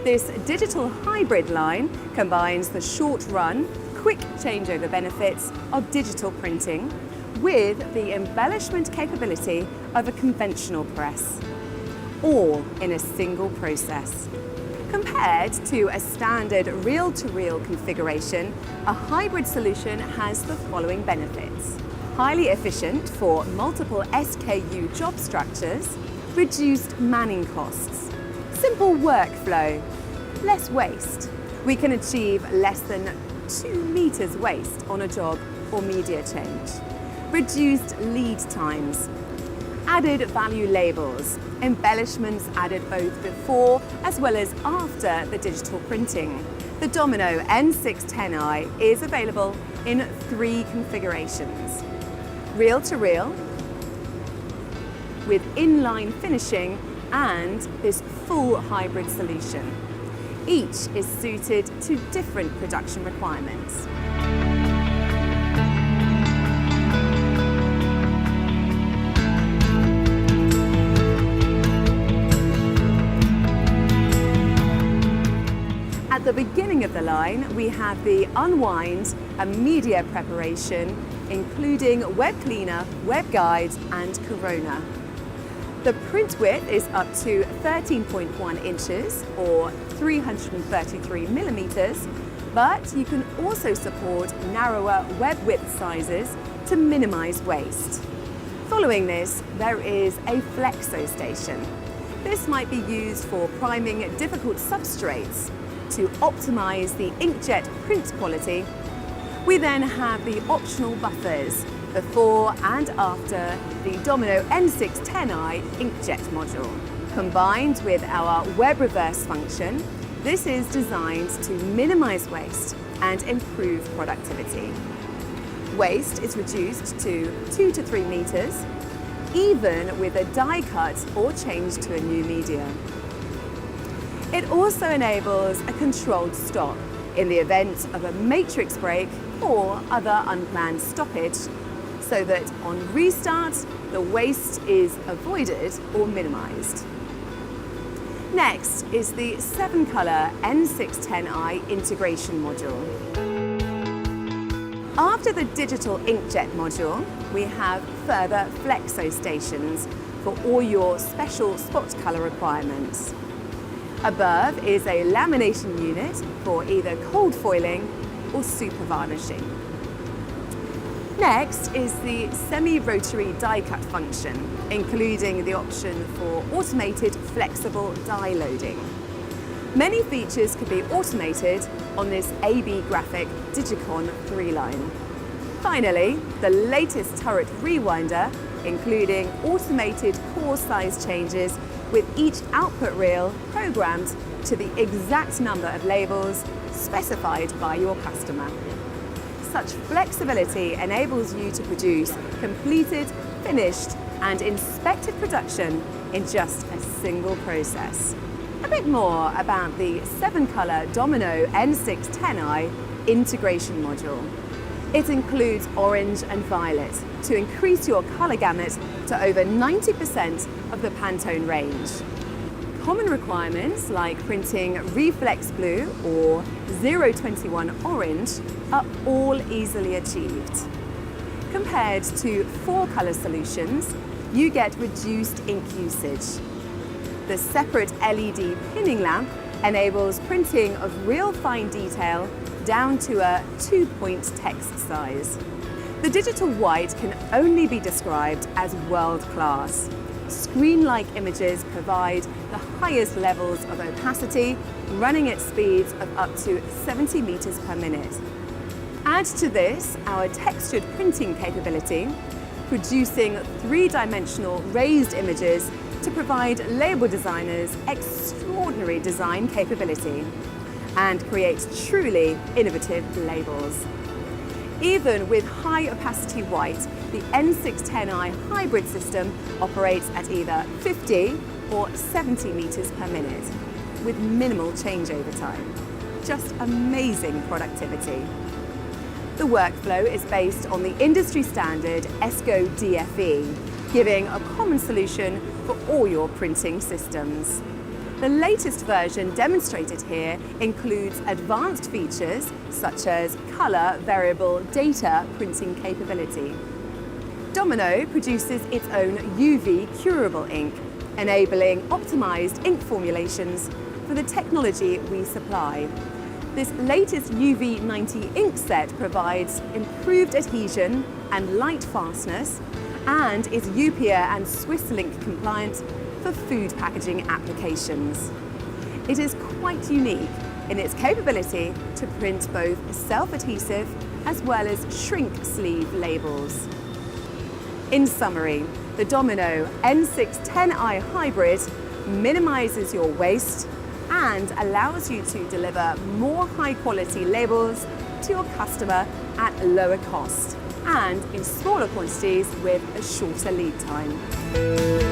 This digital hybrid line combines the short-run, quick changeover benefits of digital printing with the embellishment capability of a conventional press, all in a single process. Compared to a standard reel-to-reel configuration, a hybrid solution has the following benefits. Highly efficient for multiple SKU job structures, reduced manning costs, simple workflow, less waste. We can achieve less than 2 meters waste on a job or media change. Reduced lead times. Added value labels, embellishments added both before as well as after the digital printing. The Domino N610i is available in 3 configurations. Reel-to-reel, with inline finishing and this full hybrid solution. Each is suited to different production requirements. At the beginning of the line, we have the unwind and media preparation, including web cleaner, web guide, and corona. The print width is up to 13.1 inches or 333 millimeters, but you can also support narrower web width sizes to minimize waste. Following this, there is a flexo station. This might be used for priming difficult substrates to optimize the inkjet print quality. We then have the optional buffers before and after the Domino N610i inkjet module. Combined with our web reverse function, this is designed to minimize waste and improve productivity. Waste is reduced to 2 to 3 meters, even with a die cut or change to a new media. It also enables a controlled stop in the event of a matrix break or other unplanned stoppage, so that on restart, the waste is avoided or minimized. Next is the 7-color N610i integration module. After the digital inkjet module, we have further flexo stations for all your special spot color requirements. Above is a lamination unit for either cold foiling or super varnishing. Next is the semi-rotary die cut function, including the option for automated flexible die loading. Many features can be automated on this AB Graphic Digicon 3 line. Finally, the latest turret rewinder, including automated core size changes with each output reel programmed to the exact number of labels specified by your customer. Such flexibility enables you to produce completed, finished, and inspected production in just a single process. A bit more about the 7-color Domino N610i integration module. It includes orange and violet to increase your color gamut to over 90% of the Pantone range. Common requirements like printing reflex blue or 021 orange are all easily achieved. Compared to 4-color solutions, you get reduced ink usage. The separate LED pinning lamp enables printing of real fine detail down to a 2-point text size. The digital white can only be described as world-class. Screen-like images provide the highest levels of opacity, running at speeds of up to 70 meters per minute. Add to this our textured printing capability, producing 3-dimensional raised images to provide label designers extraordinary design capability and create truly innovative labels. Even with high opacity white, the N610i hybrid system operates at either 50 or 70 meters per minute with minimal changeover time. Just amazing productivity. The workflow is based on the industry standard ESCO DFE, giving a common solution for all your printing systems. The latest version demonstrated here includes advanced features such as colour variable data printing capability. Domino produces its own UV curable ink, enabling optimised ink formulations for the technology we supply. This latest UV90 ink set provides improved adhesion and light fastness and is UPIA and SwissLink compliant for food packaging applications. It is quite unique in its capability to print both self-adhesive as well as shrink sleeve labels. In summary, the Domino N610i Hybrid minimises your waste and allows you to deliver more high-quality labels to your customer at lower cost and in smaller quantities with a shorter lead time.